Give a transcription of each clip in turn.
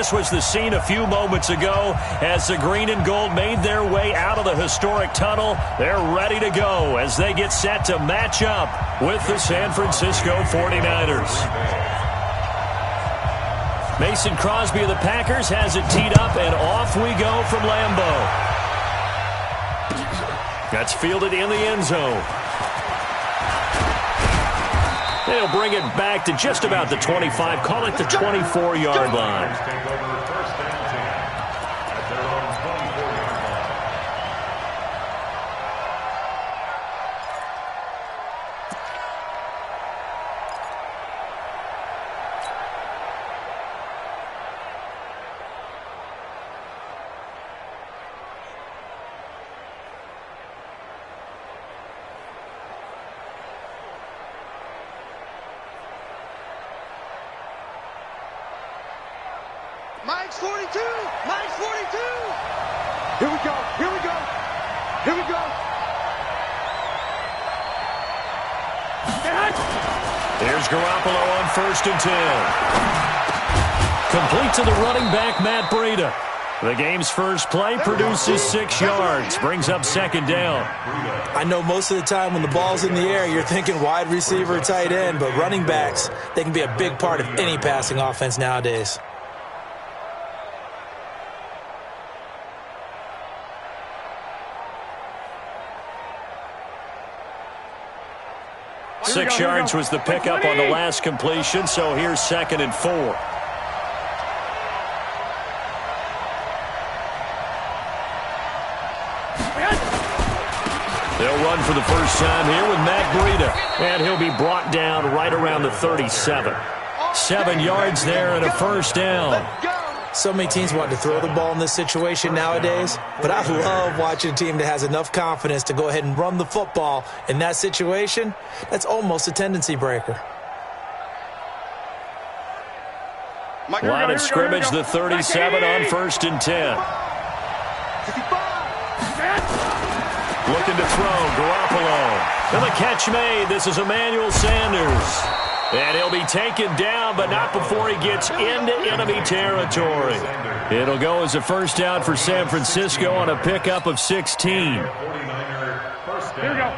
This was the scene a few moments ago as the green and gold made their way out of the historic tunnel. They're ready to go as they get set to match up with the San Francisco 49ers. Mason Crosby of the Packers has it teed up, and off we go from Lambeau. That's fielded in the end zone. They'll bring it back to just about the 25, call it the 24-yard line. Mike's 42! Mike's 42! Here we go! Here we go! Here we go! Here's Garoppolo on 1st and 10. Complete to the running back, Matt Breida. The game's first play produces 6 yards, brings up 2nd down. I know most of the time when the ball's in the air, you're thinking wide receiver, tight end, but running backs, they can be a big part of any passing offense nowadays. Six yards was the pickup on the last completion, so here's 2nd and 4. They'll run for the first time here with Matt Breida, and he'll be brought down right around the 37. 7 yards there and a 1st down. So many teams want to throw the ball in this situation nowadays, but I love watching a team that has enough confidence to go ahead and run the football in that situation. That's almost a tendency breaker. Line of scrimmage, the 37 on 1st and 10. Looking to throw, Garoppolo. And the catch made. This is Emmanuel Sanders. And he'll be taken down, but not before he gets into enemy territory. It'll go as a 1st down for San Francisco on a pickup of 16.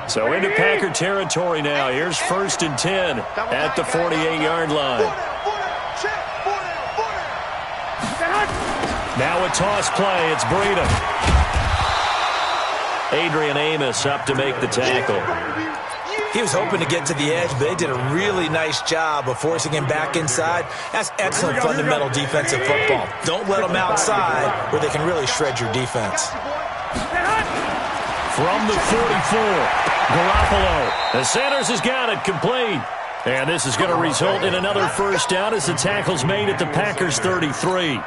So into Packer territory now. Here's 1st and 10 at the 48-yard line. Now a toss play. It's Breida. Adrian Amos up to make the tackle. He was hoping to get to the edge, but they did a really nice job of forcing him back inside. That's excellent fundamental defensive football. Don't let them outside where they can really shred your defense. From the 44, Garoppolo. The Sanders has got it complete. And this is going to result in another 1st down as the tackle's made at the Packers' 33.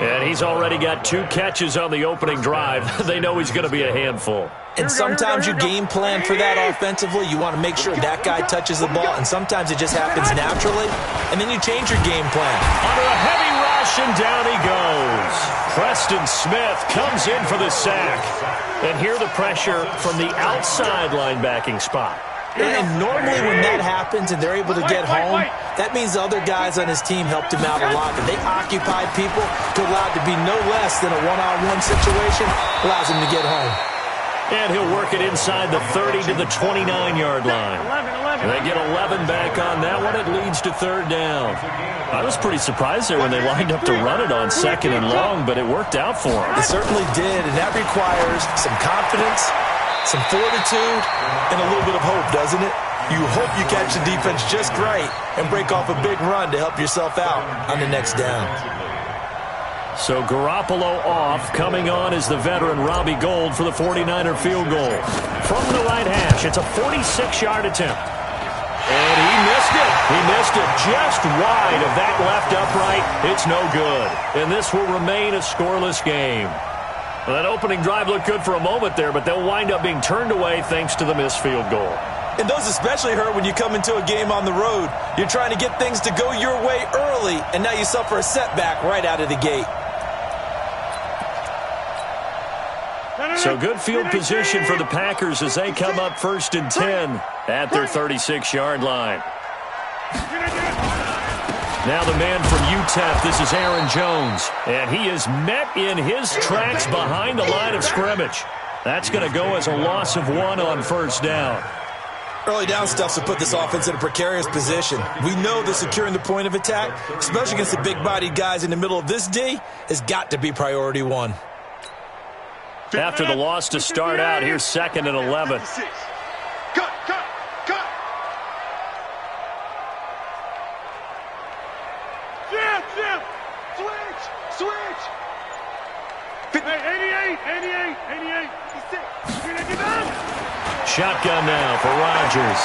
And he's already got 2 catches on the opening drive. They know he's going to be a handful. And sometimes you game plan for that offensively. You want to make sure that guy touches the ball, and sometimes it just happens naturally, and then you change your game plan. Under a heavy rush, and down he goes. Preston Smith comes in for the sack. And here the pressure from the outside linebacking spot. And normally when that happens and they're able to get home, that means the other guys on his team helped him out a lot. And they occupy people to allow it to be no less than a one-on-one situation, allows him to get home. And he'll work it inside the 30 to the 29-yard line. They get 11 back on that one. It leads to 3rd down. I was pretty surprised there when they lined up to run it on 2nd and long, but it worked out for them. It certainly did, and that requires some confidence, some fortitude, and a little bit of hope, doesn't it? You hope you catch the defense just right and break off a big run to help yourself out on the next down. So Garoppolo off. Coming on is the veteran Robbie Gould for the 49er field goal. From the right hash, it's a 46-yard attempt. And he missed it. He missed it just wide of that left upright. It's no good. And this will remain a scoreless game. Well, that opening drive looked good for a moment there, but they'll wind up being turned away thanks to the missed field goal. And those especially hurt when you come into a game on the road. You're trying to get things to go your way early, and now you suffer a setback right out of the gate. So good field position for the Packers as they come up 1st and 10 at their 36-yard line. Now the man from UTEP, this is Aaron Jones. And he is met in his tracks behind the line of scrimmage. That's going to go as a loss of 1 on first down. Early down stuff to put this offense in a precarious position. We know that securing the point of attack, especially against the big-bodied guys in the middle of this D, has got to be priority 1. After the loss to start out, here's 2nd and 11. Cut. Jim. Switch. 88. 56. Shotgun now for Rodgers.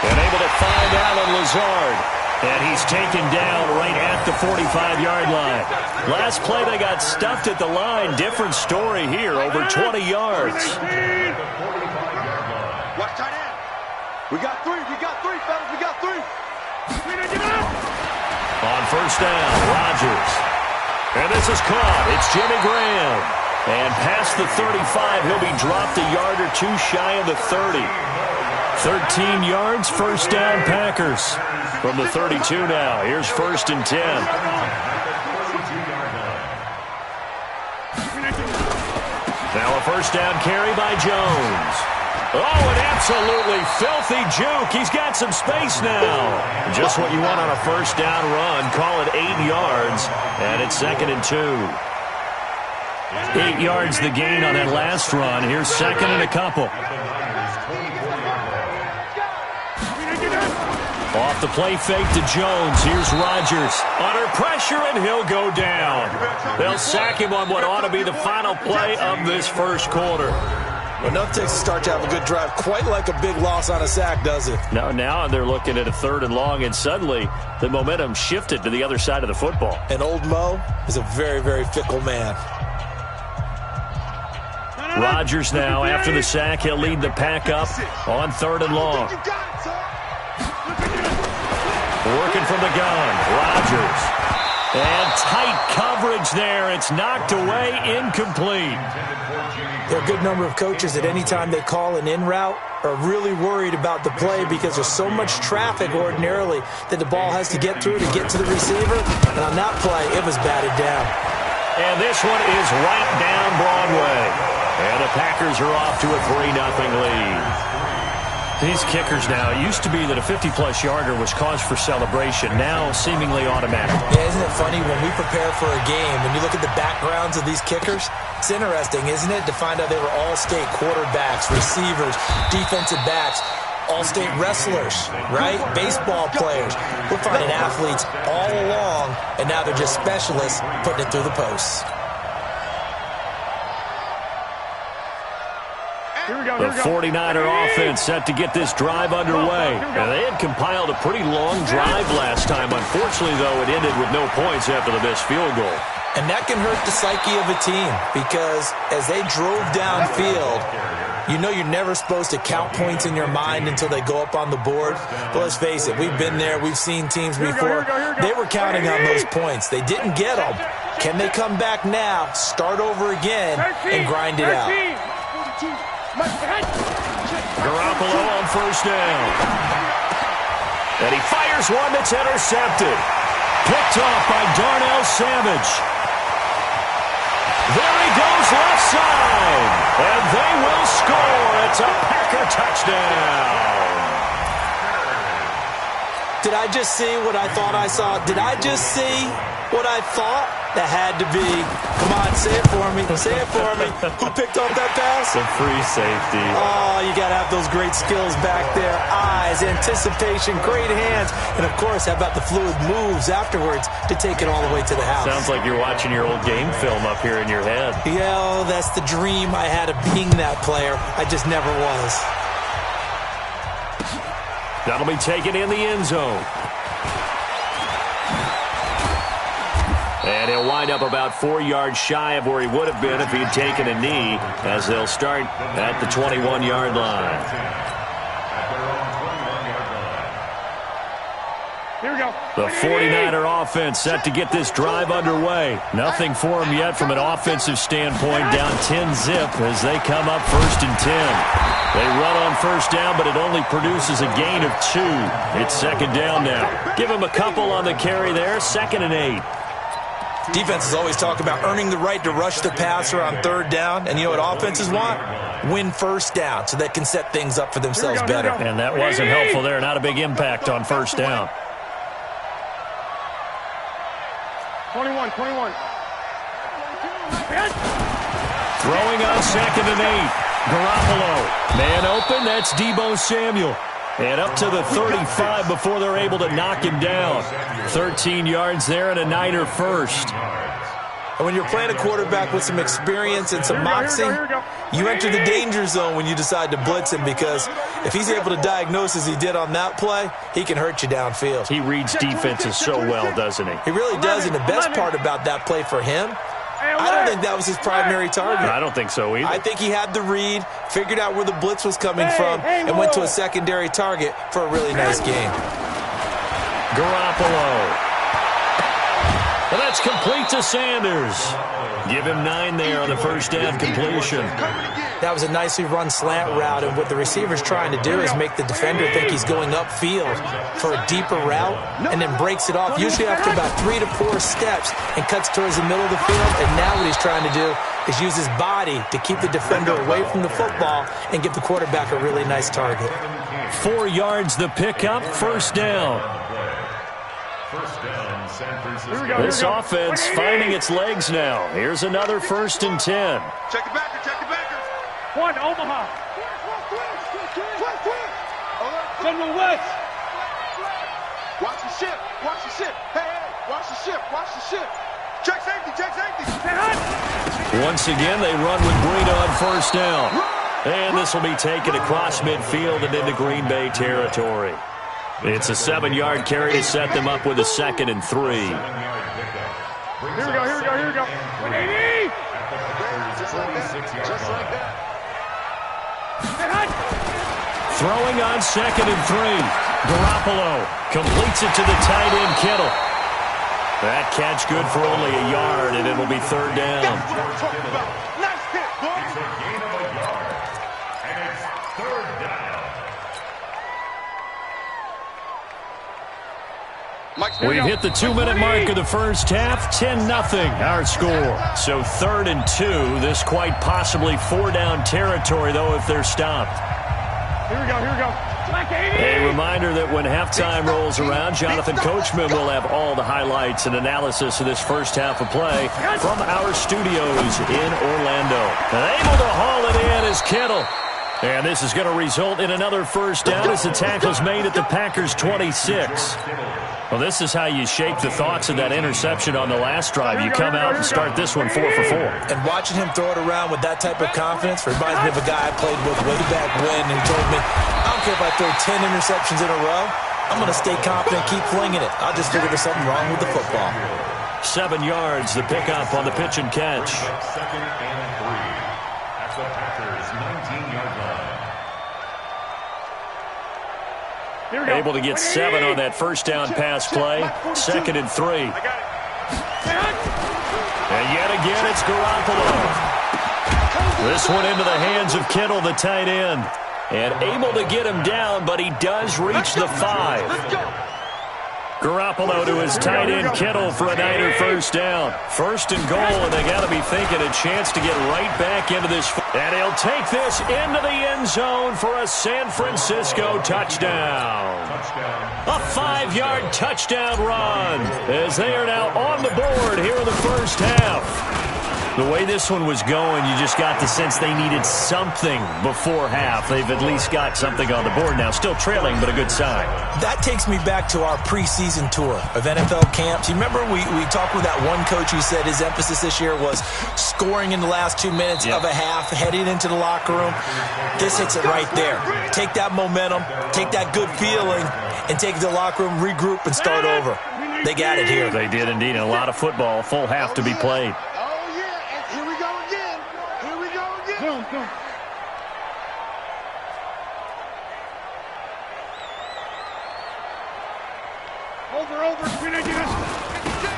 And able to find Alan Lazard. And he's taken down right at the 45-yard line. Last play, they got stuffed at the line. Different story here, over 20 yards. Watch tight end. We got three, fellas. We got three. On first down, Rodgers. And this is caught. It's Jimmy Graham. And past the 35, he'll be dropped a yard or two shy of the 30. 13 yards, first down, Packers. From the 32 now, here's 1st and 10. Now a first down carry by Jones. Oh, an absolutely filthy juke. He's got some space now. Just what you want on a first down run. Call it 8 yards, and it's 2nd and 2. 8 yards the gain on that last run. Here's 2nd and a couple. Off the play fake to Jones. Here's Rodgers. Under pressure, and he'll go down. They'll sack him on what ought to be the final play of this first quarter. Enough takes to start to have a good drive. Quite like a big loss on a sack, does it? Now they're looking at a 3rd and long, and suddenly the momentum shifted to the other side of the football. And old Mo is a very, very fickle man. Rodgers now, after the sack, he'll lead the pack up on 3rd and long. Working from the gun, Rodgers. And tight coverage there. It's knocked away, incomplete. There are a good number of coaches at any time they call an in route are really worried about the play because there's so much traffic ordinarily that the ball has to get through to get to the receiver. And on that play, it was batted down. And this one is right down Broadway. And the Packers are off to a 3-0 lead. These kickers now, it used to be that a 50-plus yarder was cause for celebration, now seemingly automatic. Yeah, isn't it funny when we prepare for a game, when you look at the backgrounds of these kickers, it's interesting, isn't it, to find out they were all-state quarterbacks, receivers, defensive backs, all-state wrestlers, right? Baseball players. We're finding athletes all along, and now they're just specialists putting it through the posts. The 49er offense set to get this drive underway. And they had compiled a pretty long drive last time. Unfortunately, though, it ended with no points after the missed field goal. And that can hurt the psyche of a team because as they drove downfield, you know you're never supposed to count points in your mind until they go up on the board. But let's face it, we've been there. We've seen teams before. They were counting on those points. They didn't get them. Can they come back now, start over again, and grind it out? Garoppolo on first down. And he fires one that's intercepted. Picked off by Darnell Savage. There he goes left side. And they will score. It's a Packer touchdown. Did I just see what I thought I saw? Did I just see what I thought? That had to be. Come on, say it for me. Say it for me. Who picked off that pass? The free safety. Oh, you got to have those great skills back there. Eyes, anticipation, great hands. And, of course, how about the fluid moves afterwards to take it all the way to the house? Sounds like you're watching your old game film up here in your head. Yeah, oh, that's the dream I had of being that player. I just never was. That'll be taken in the end zone. And he'll wind up about 4 yards shy of where he would have been if he'd taken a knee, as they'll start at the 21-yard line. Here we go. The 49er offense set to get this drive underway. Nothing for them yet from an offensive standpoint. Down 10-zip as they come up 1st and 10. They run on 1st down, but it only produces a gain of 2. It's 2nd down now. Give them a couple on the carry there. 2nd and 8. Defenses always talk about earning the right to rush the passer on 3rd down. And you know what offenses want? Win 1st down so they can set things up for themselves better. And that wasn't helpful there. Not a big impact on 1st down. 21. Throwing on 2nd and 8. Garoppolo. Man open, that's Deebo Samuel. And up to the 35 before they're able to knock him down. 13 yards there and a Niner first. And when you're playing a quarterback with some experience and some moxie, you enter the danger zone when you decide to blitz him, because if he's able to diagnose as he did on that play, he can hurt you downfield. He reads defenses so well, doesn't he? He really does, and the best part about that play for him, I don't think that was his primary target. I don't think so either. I think he had the read, figured out where the blitz was coming from, and went to a secondary target for a really nice game. Garoppolo. Well, that's complete to Sanders. Give him 9 there on the 1st down completion. That was a nicely run slant route, and what the receiver's trying to do is make the defender think he's going upfield for a deeper route, and then breaks it off, usually after about 3 to 4 steps, and cuts towards the middle of the field. And now what he's trying to do is use his body to keep the defender away from the football and give the quarterback a really nice target. 4 yards the pickup, 1st down. This offense finding its legs now. Here's another 1st and 10. Check the backer, check the backer. 1, Omaha. General West. Watch the ship, watch the ship. Hey, watch the ship, watch the ship. Check safety, check safety. Once again, they run with Green on 1st down. And this will be taken across midfield and into Green Bay territory. It's a 7-yard carry to set them up with a 2nd and 3. Here we go. 180! Just like that. Throwing on 2nd and 3. Garoppolo completes it to the tight end, Kittle. That catch good for only a yard, and it'll be 3rd down. That's what I'm talking about. Nice hit, boy. It's a gain of a yard, and it's 3rd down. We've hit the 2-minute mark of the 1st half. 10-0 our score. So 3rd and 2. This quite possibly 4-down territory, though, if they're stopped. Here we go. A reminder that when halftime rolls around, Jonathan Coachman will have all the highlights and analysis of this 1st half of play from our studios in Orlando. And able to haul it in is Kittle. And this is going to result in another 1st down as the tackle's made at the Packers' 26. Well, this is how you shape the thoughts of that interception on the last drive. You come out and start this one 4 for 4. And watching him throw it around with that type of confidence reminds me of a guy I played with way back when, and he told me, I don't care if I throw 10 interceptions in a row, I'm going to stay confident, keep flinging it. I'll just figure there's something wrong with the football. 7 yards, the pickup on the pitch and catch. 2nd and 3 at the Packers' 19-yard line. Able to get 7 on that 1st down pass play. 2nd and 3. And yet again, it's Garoppolo. This one into the hands of Kittle, the tight end. And able to get him down, but he does reach the 5. Garoppolo to his tight end, Kittle, for a Niner 1st down. 1st and goal, and they got to be thinking a chance to get right back into this. And he'll take this into the end zone for a San Francisco touchdown. A 5-yard touchdown run as they are now on the board here in the 1st half. The way this one was going, you just got the sense they needed something before half. They've at least got something on the board now. Still trailing, but a good sign. That takes me back to our preseason tour of NFL camps. You remember we talked with that one coach who said his emphasis this year was scoring in the last 2 minutes of a half, heading into the locker room. This hits it right there. Take that momentum, take that good feeling, and take it to the locker room, regroup, and start over. They got it here. They did indeed. And a lot of football, full half to be played.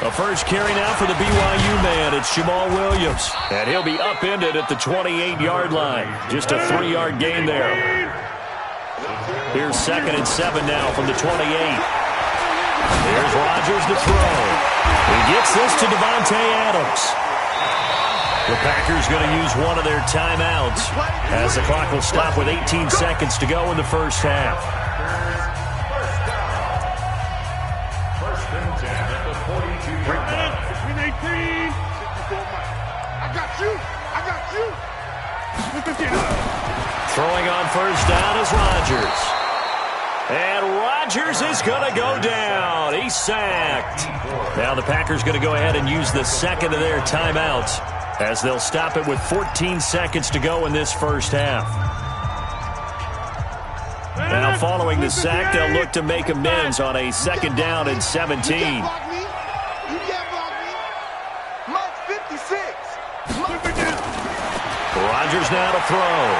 A first carry now for the BYU man. It's Jamal Williams. And he'll be upended at the 28-yard line. Just a 3-yard gain there. Here's 2nd and 7 now from the 28. Here's Rodgers to throw. He gets this to Devontae Adams. The Packers going to use one of their timeouts as the clock will stop with 18 seconds to go in the first half. First and 10 at the 42-yard line. I got you. Throwing on first down is Rodgers. And Rodgers is going to go down. He's sacked. Now the Packers going to go ahead and use the second of their timeouts as they'll stop it with 14 seconds to go in this first half. Now following the sack, they'll look to make amends on a 2nd down and 17. You can't block me. Mark 56. Rodgers now to throw.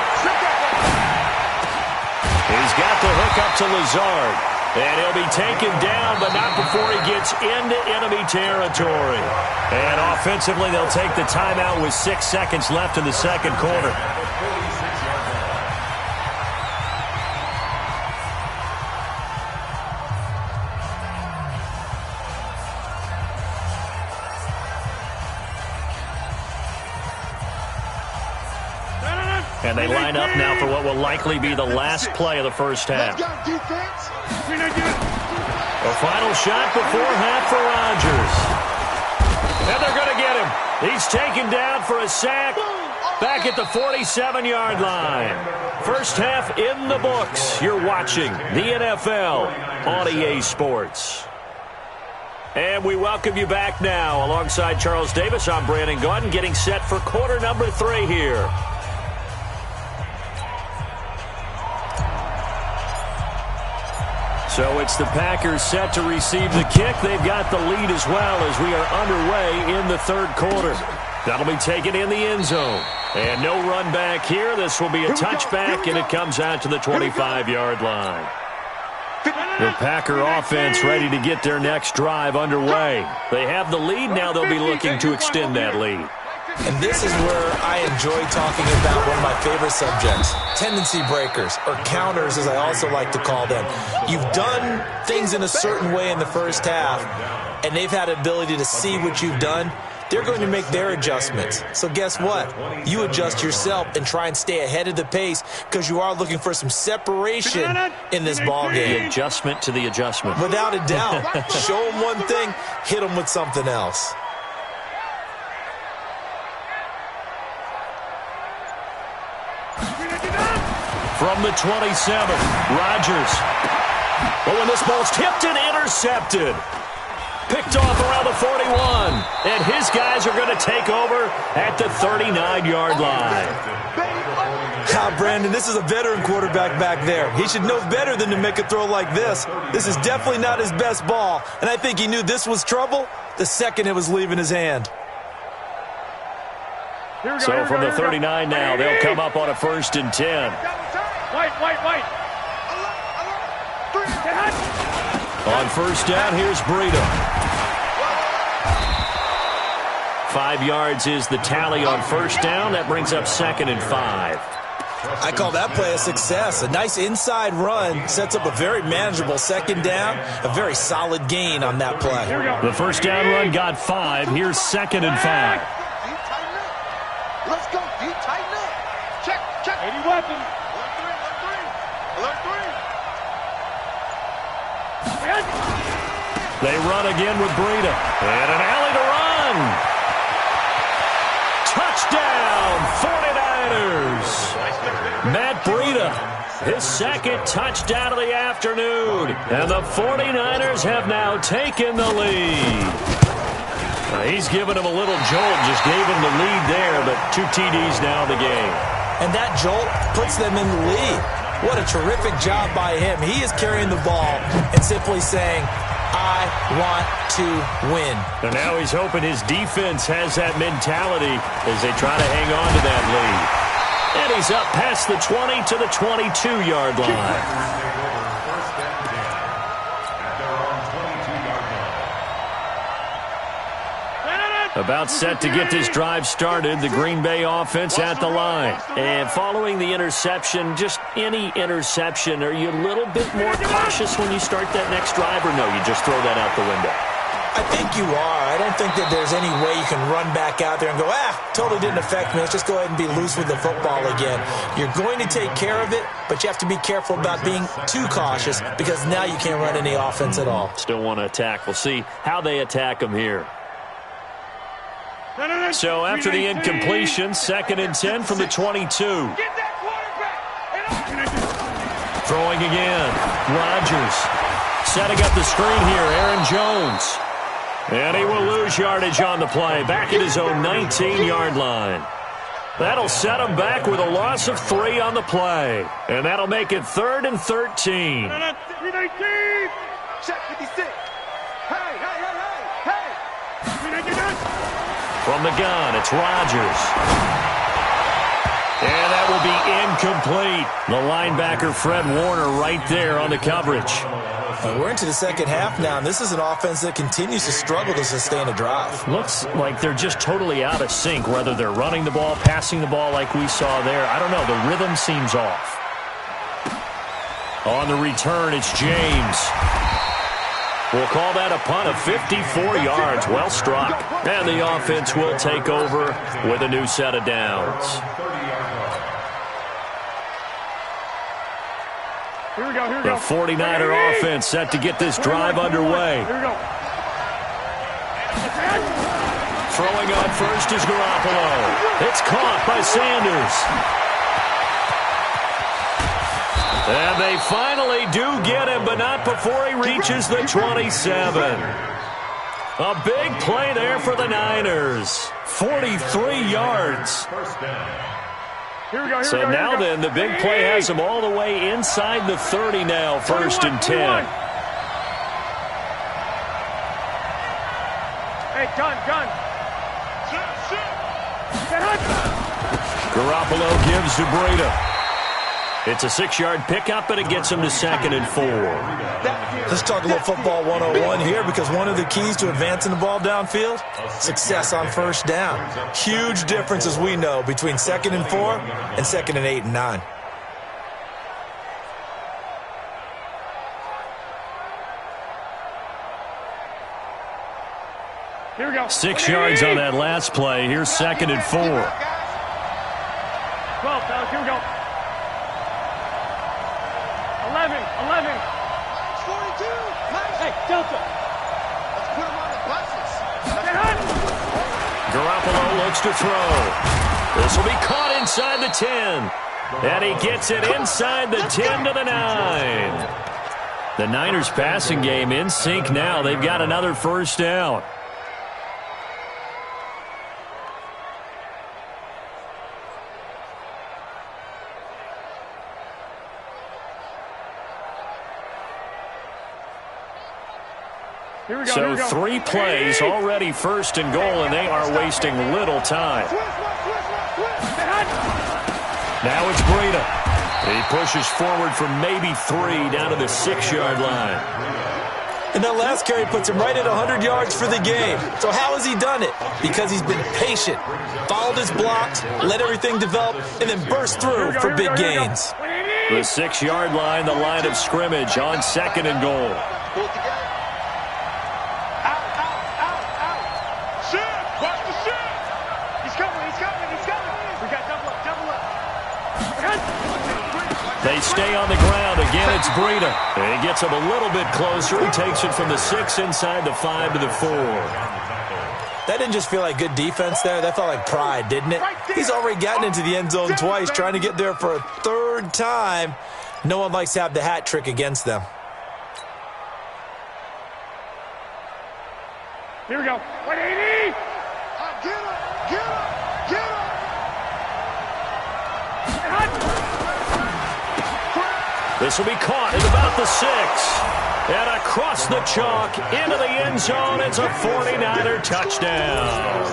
He's got the hook up to Lazard. And he'll be taken down, but not before he gets into enemy territory. And offensively, they'll take the timeout with 6 seconds left in the second quarter. And they line up now for what will likely be the last play of the first half. Let's go, defense. A final shot before half for Rodgers. And they're going to get him. He's taken down for a sack back at the 47-yard line. First half in the books. You're watching the NFL on EA Sports. And we welcome you back now. Alongside Charles Davis, I'm Brandon Gaudin, getting set for quarter number 3 here. So it's the Packers set to receive the kick. They've got the lead as well as we are underway in the third quarter. That'll be taken in the end zone. And no run back here. This will be a touchback, and it comes out to the 25-yard line. The Packer offense ready to get their next drive underway. They have the lead. Now they'll be looking to extend that lead. And this is where I enjoy talking about one of my favorite subjects, tendency breakers, or counters as I also like to call them. You've done things in a certain way in the first half, and they've had the ability to see what you've done. They're going to make their adjustments. So guess what? You adjust yourself and try and stay ahead of the pace because you are looking for some separation in this ball game. The adjustment to the adjustment. Without a doubt. Show them one thing, hit them with something else. From the 27, Rodgers. Oh, and this ball's tipped and intercepted. Picked off around the 41. And his guys are going to take over at the 39-yard line. Brandon, this is a veteran quarterback back there. He should know better than to make a throw like this. This is definitely not his best ball. And I think he knew this was trouble the second it was leaving his hand. So from the 39 now, they'll come up on a 1st and 10. White. On first down, here's Breida. 5 yards is the tally on first down. That brings up 2nd and 5. I call that play a success. A nice inside run sets up a very manageable 2nd down. A very solid gain on that play. The first down run got 5. Here's 2nd and 5. Let's go, D. Tighten up. Check. Any weapon. Alert 3. They run again with Breida. And an alley to run. Touchdown, 49ers. Matt Breida, his 2nd touchdown of the afternoon. And the 49ers have now taken the lead. He's given him a little jolt, just gave him the lead there, but 2 TDs now in the game. And that jolt puts them in the lead. What a terrific job by him. He is carrying the ball and simply saying, I want to win. And now he's hoping his defense has that mentality as they try to hang on to that lead. And he's up past the 20 to the 22-yard line. About set to get this drive started, the Green Bay offense at the line. And following the interception, just any interception, are you a little bit more cautious when you start that next drive, or no, you just throw that out the window? I think you are. I don't think that there's any way you can run back out there and go, totally didn't affect me. Let's just go ahead and be loose with the football again. You're going to take care of it, but you have to be careful about being too cautious because now you can't run any offense at all. Still want to attack. We'll see how they attack them here. So after the incompletion, 2nd and 10 from the 22. Throwing again. Rodgers setting up the screen here. Aaron Jones. And he will lose yardage on the play. Back at his own 19-yard line. That'll set him back with a loss of 3 on the play. And that'll make it 3rd and 13. Check 56. Hey. From the gun, it's Rodgers. And that will be incomplete. The linebacker, Fred Warner, right there on the coverage. We're into the second half now, and this is an offense that continues to struggle to sustain a drive. Looks like they're just totally out of sync, whether they're running the ball, passing the ball like we saw there. I don't know. The rhythm seems off. On the return, it's James. We'll call that a punt of 54 yards. Well struck. And the offense will take over with a new set of downs. Here we go. The 49er offense set to get this drive underway. Here we go. Throwing on first is Garoppolo. It's caught by Sanders. And they finally do get him, but not before he reaches the 27. A big play there for the Niners. 43 yards. So now then, the big play has him all the way inside the 30 now, 1st and 10. Hey, gun. Garoppolo gives to Breida. It's a 6-yard pickup, but it gets him to 2nd and 4. Let's talk a little football 101 here, because one of the keys to advancing the ball downfield, success on first down. Huge difference, as we know, between 2nd and 4 and 2nd and 8 and 9. Here we go. 6 yards on that last play. Here's 2nd and 4. 12, fellas. Here we go. 11. 42. Nice. Hey, Delta. Let's put him on the buses. Garoppolo looks to throw. This will be caught inside the 10. And he gets it inside the 10 to the 9. The Niners passing game in sync now. They've got another first down. Here we go. So 3 plays, already 1st and goal, and they are wasting little time. Now it's Breida. He pushes forward for maybe 3 down to the 6-yard line. And that last carry puts him right at 100 yards for the game. So how has he done it? Because he's been patient, followed his blocks, let everything develop, and then burst through for big gains. The 6-yard line, the line of scrimmage on 2nd and goal. Pull it together. They stay on the ground. Again, it's Breida. He gets him a little bit closer. He takes it from the 6 inside the 5 to the 4. That didn't just feel like good defense there. That felt like pride, didn't it? He's already gotten into the end zone twice, trying to get there for a 3rd time. No one likes to have the hat trick against them. Here we go. 180. Get him. This will be caught at about the 6. And across the chalk, into the end zone, it's a 49er touchdown.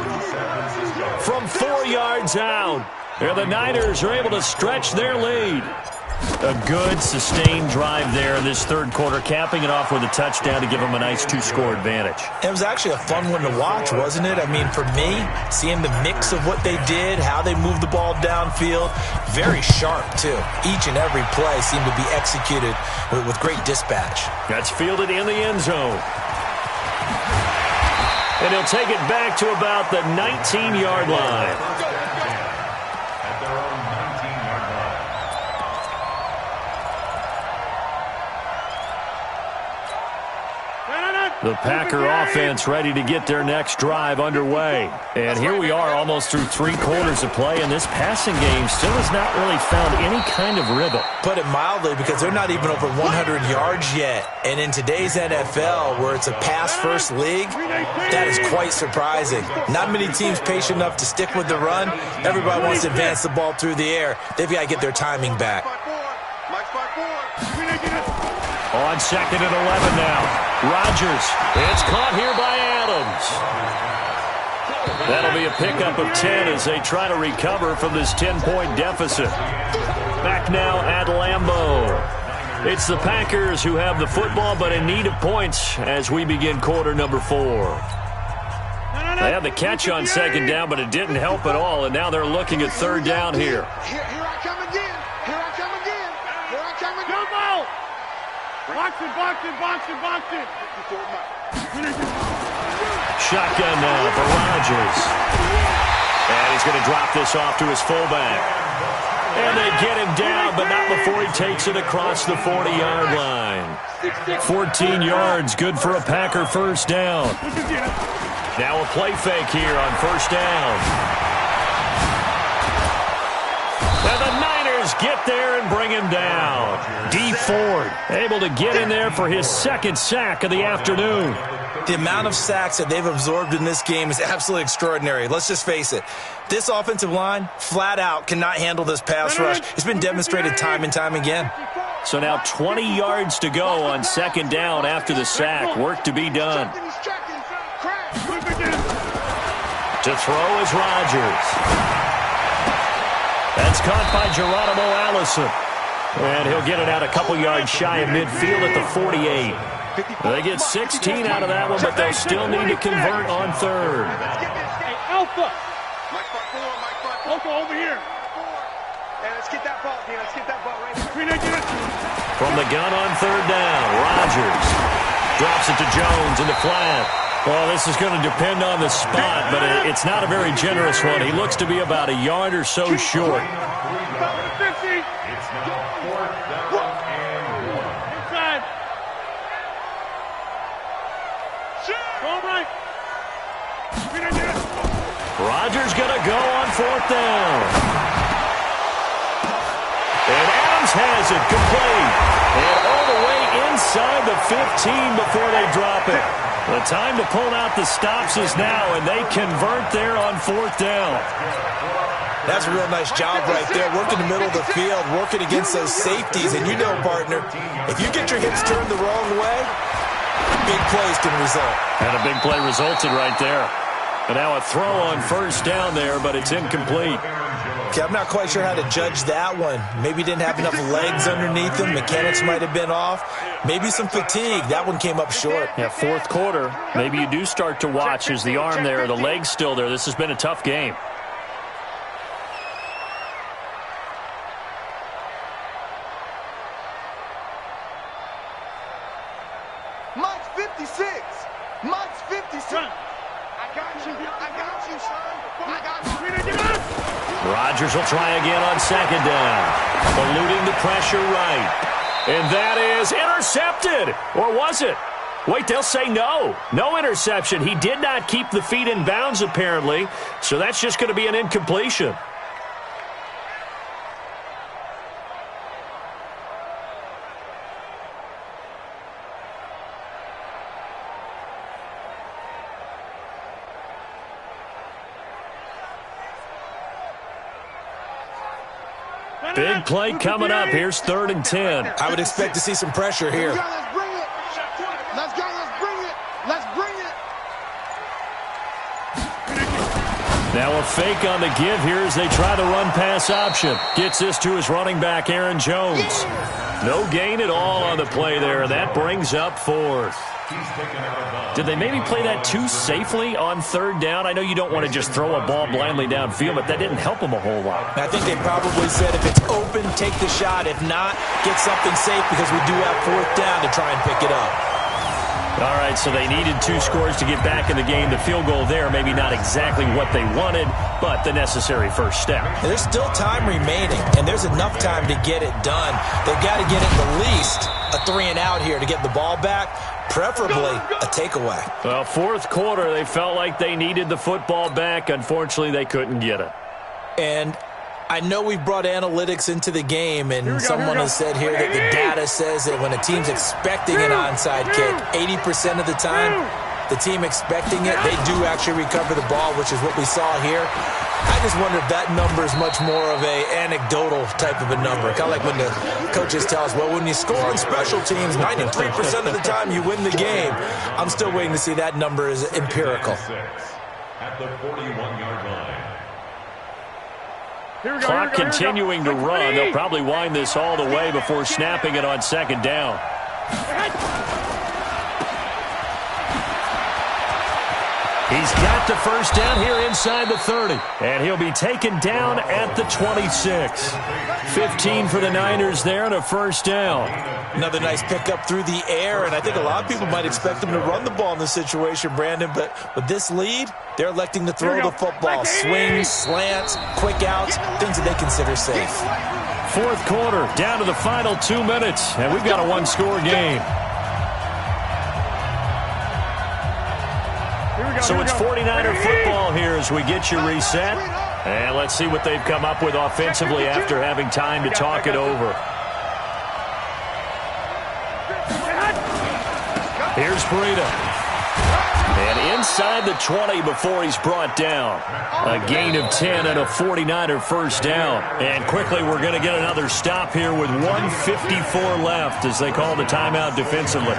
From 4 yards out, and the Niners are able to stretch their lead. A good, sustained drive there in this third quarter, capping it off with a touchdown to give them a nice 2-score advantage. It was actually a fun one to watch, wasn't it? I mean, for me, seeing the mix of what they did, how they moved the ball downfield, very sharp, too. Each and every play seemed to be executed with great dispatch. That's fielded in the end zone. And he'll take it back to about the 19-yard line. At their own 19-yard line. The Packer offense ready to get their next drive underway. And here we are almost through 3 quarters of play, and this passing game still has not really found any kind of rhythm. Put it mildly, because they're not even over 100 yards yet. And in today's NFL, where it's a pass-first league, that is quite surprising. Not many teams patient enough to stick with the run. Everybody wants to advance the ball through the air. They've got to get their timing back. On 2nd and 11 now. Rodgers. It's caught here by Adams. That'll be a pickup of 10 as they try to recover from this 10-point deficit. Back now at Lambeau. It's the Packers who have the football, but in need of points as we begin quarter number 4. They had the catch on 2nd down, but it didn't help at all, and now they're looking at 3rd down here. Here I come again. Here I come again. Here I come again. Come out! Box it, box it, box it, box it. Shotgun now for Rodgers. And he's going to drop this off to his fullback. And they get him down, but not before he takes it across the 40-yard line. 14 yards, good for a Packer first down. Now a play fake here on 1st down. And the Niners get there and bring him down. Dee Ford able to get in there for his 2nd sack of the afternoon. The amount of sacks that they've absorbed in this game is absolutely extraordinary. Let's just face it. This offensive line, flat out, cannot handle this pass rush. It's been demonstrated time and time again. So now 20 yards to go on 2nd down after the sack. Work to be done. To throw is Rodgers. That's caught by Geronimo Allison. And he'll get it out a couple yards shy of midfield at the 48. They get 16 out of that one, but they'll still need to convert on 3rd. Hey, Alpha! Alpha, over here. Hey, let's get that ball here. Let's get that ball right here. From the gun on 3rd down, Rodgers drops it to Jones in the flat. Well, this is going to depend on the spot, but it's not a very generous one. He looks to be about a yard or so short. It's now 4th down and 1. Inside. All right. Rodgers going to go on 4th down. And Adams has it complete. And all the way inside the 15 before they drop it. The time to pull out the stops is now, and they convert there on 4th down. That's a real nice job right there, working the middle of the field, working against those safeties. And you know, partner, if you get your hips turned the wrong way, big plays can result. And a big play resulted right there. And now a throw on 1st down there, but it's incomplete. Okay, I'm not quite sure how to judge that one. Maybe didn't have enough legs underneath him. Mechanics might have been off. Maybe some fatigue. That one came up short. Yeah, 4th quarter. Maybe you do start to watch as the arm there, the leg's still there. This has been a tough game. Mike's 56. Mike's 56. I got you, son. I got you. Rodgers will try again on 2nd down. Eluding the pressure right. And that is intercepted. Or was it? Wait, they'll say no. No interception. He did not keep the feet in bounds, apparently. So that's just going to be an incompletion. Big play coming up. Here's 3rd and 10. I would expect to see some pressure here. Let's bring it. Let's go. Let's bring it. Let's bring it. Now a fake on the give here as they try the run-pass option. Gets this to his running back, Aaron Jones. No gain at all on the play there. That brings up fourth. Did they maybe play that too safely on third down? I know you don't want to just throw a ball blindly downfield, but that didn't help them a whole lot. I think they probably said if it's open, take the shot. If not, get something safe because we do have fourth down to try and pick it up. All right, so they needed 2 scores to get back in the game. The field goal there, maybe not exactly what they wanted, but the necessary first step. There's still time remaining, and there's enough time to get it done. They've got to get at the least a 3-and-out here to get the ball back, preferably a takeaway. Well, fourth quarter, they felt like they needed the football back. Unfortunately, they couldn't get it. And I know we've brought analytics into the game, and someone has said here that the data says that when a team's expecting an onside kick, 80% of the time, the team expecting it, they do actually recover the ball, which is what we saw here. I just wonder if that number is much more of an anecdotal type of a number. Kind of like when the coaches tell us, well, when you score on special teams, 93% of the time you win the game. I'm still waiting to see that number is empirical. At the 41-yard line. Clock continuing to run. They'll probably wind this all the way before snapping it on second down. He's got the first down here inside the 30. And he'll be taken down at the 26. 15 for the Niners there and a first down. Another nice pickup through the air, and I think a lot of people might expect them to run the ball in this situation, Brandon, but with this lead, they're electing to throw the football. Swings, slants, quick outs, things that they consider safe. Fourth quarter, down to the final 2 minutes, and we've got a one-score game. So it's 49er football here as we get you reset. And let's see what they've come up with offensively after having time to talk it over. Here's Breida. And inside the 20 before he's brought down. A gain of 10 and a 49er first down. And quickly we're going to get another stop here with 1:54 left as they call the timeout defensively.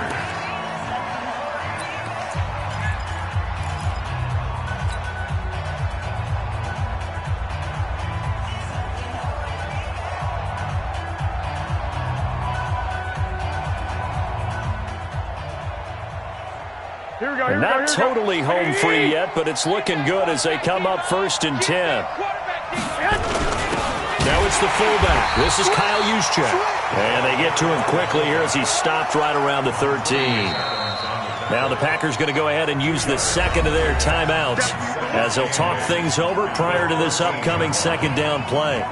Not totally home free yet, but it's looking good as they come up 1st and 10. Now it's the fullback. This is Kyle Juszczyk. And they get to him quickly here as he's stopped right around the 13. Now the Packers going to go ahead and use the second of their timeouts as they'll talk things over prior to this upcoming second down play.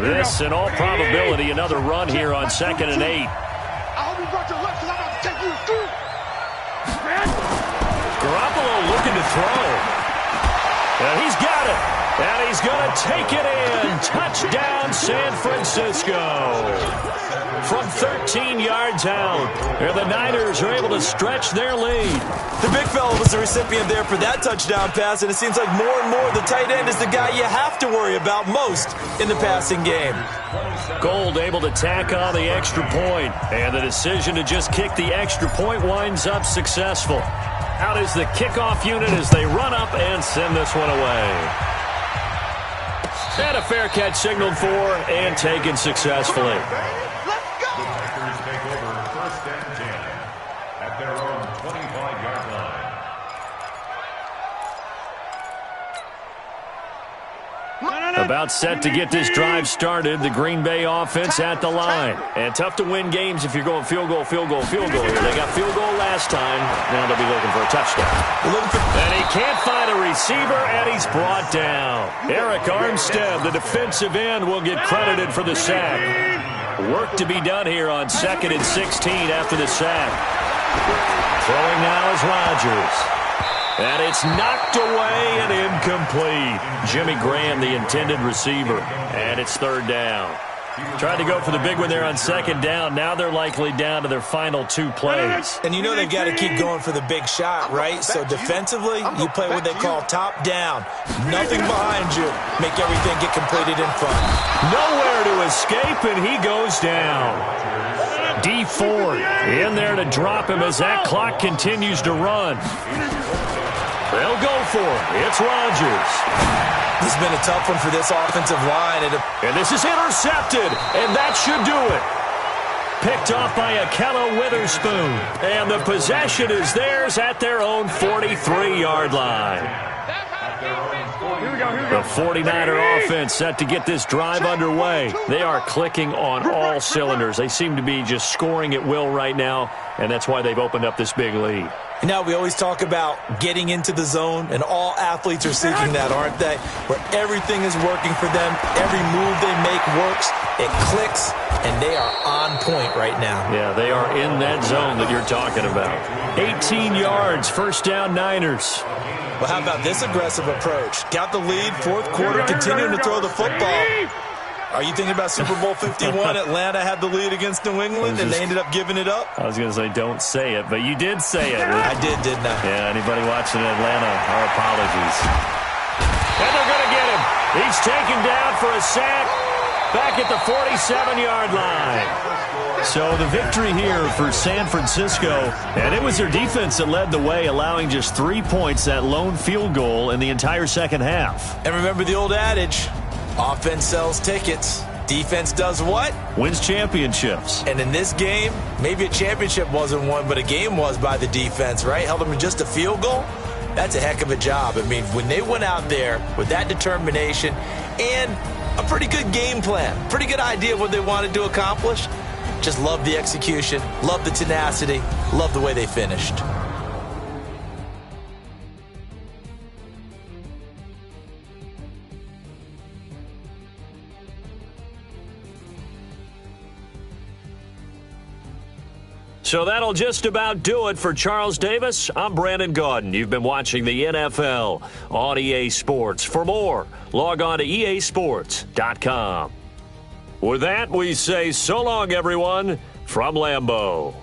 This, in all probability, another run here on 2nd and 8. Garoppolo looking to throw. And he's got it. And he's going to take it in. Touchdown, San Francisco. From 13 yards out. And the Niners are able to stretch their lead. The big fella was the recipient there for that touchdown pass, and it seems like more and more the tight end is the guy you have to worry about most in the passing game. Gold able to tack on the extra point, and the decision to just kick the extra point winds up successful. Out is the kickoff unit as they run up and send this one away. And a fair catch signaled for and taken successfully. The Packers take over 1st and 10 at their own 25-yard line. About set to get this drive started. The Green Bay offense at the line. And tough to win games if you're going field goal, field goal, field goal here. They got field goal last time. Now they'll be looking for a touchdown. And he can't find a receiver, and he's brought down. Eric Armstead, the defensive end, will get credited for the sack. Work to be done here on 2nd and 16 after the sack. Throwing now is Rodgers. And it's knocked away and incomplete. Jimmy Graham, the intended receiver. And it's 3rd down. Tried to go for the big one there on 2nd down. Now they're likely down to their final 2 plays. And you know they've got to keep going for the big shot, right? So defensively, you play what they call top down. Nothing behind you. Make everything get completed in front. Nowhere to escape, and he goes down. D Ford in there to drop him as that clock continues to run. They'll go for it. It's Rodgers. This has been a tough one for this offensive line. And this is intercepted, and that should do it. Picked off by Akello Witherspoon. And the possession is theirs at their own 43-yard line. The 49er offense set to get this drive underway. They are clicking on all cylinders. They seem to be just scoring at will right now, and that's why they've opened up this big lead. Now, we always talk about getting into the zone, and all athletes are seeking that, aren't they? Where everything is working for them, every move they make works, it clicks, and they are on point right now. Yeah, they are in that zone that you're talking about. 18 yards, first down Niners. Well, how about this aggressive approach? Got the lead, fourth quarter, continuing to throw the football. Are you thinking about Super Bowl 51? Atlanta had the lead against New England, and they ended up giving it up? I was going to say, don't say it, but you did say it. I did, didn't I? Yeah, anybody watching Atlanta, our apologies. And they're going to get him. He's taken down for a sack back at the 47-yard line. So the victory here for San Francisco, and it was their defense that led the way, allowing just 3 points, that lone field goal in the entire second half. And remember the old adage, offense sells tickets. Defense does what? Wins championships. And in this game, maybe a championship wasn't won, but a game was by the defense, right? Held them to just a field goal. That's a heck of a job. I mean, when they went out there with that determination and a pretty good game plan, pretty good idea of what they wanted to accomplish, just love the execution, love the tenacity, love the way they finished. So that'll just about do it for Charles Davis. I'm Brandon Gaudin. You've been watching the NFL on EA Sports. For more, log on to easports.com. With that, we say so long, everyone, from Lambeau.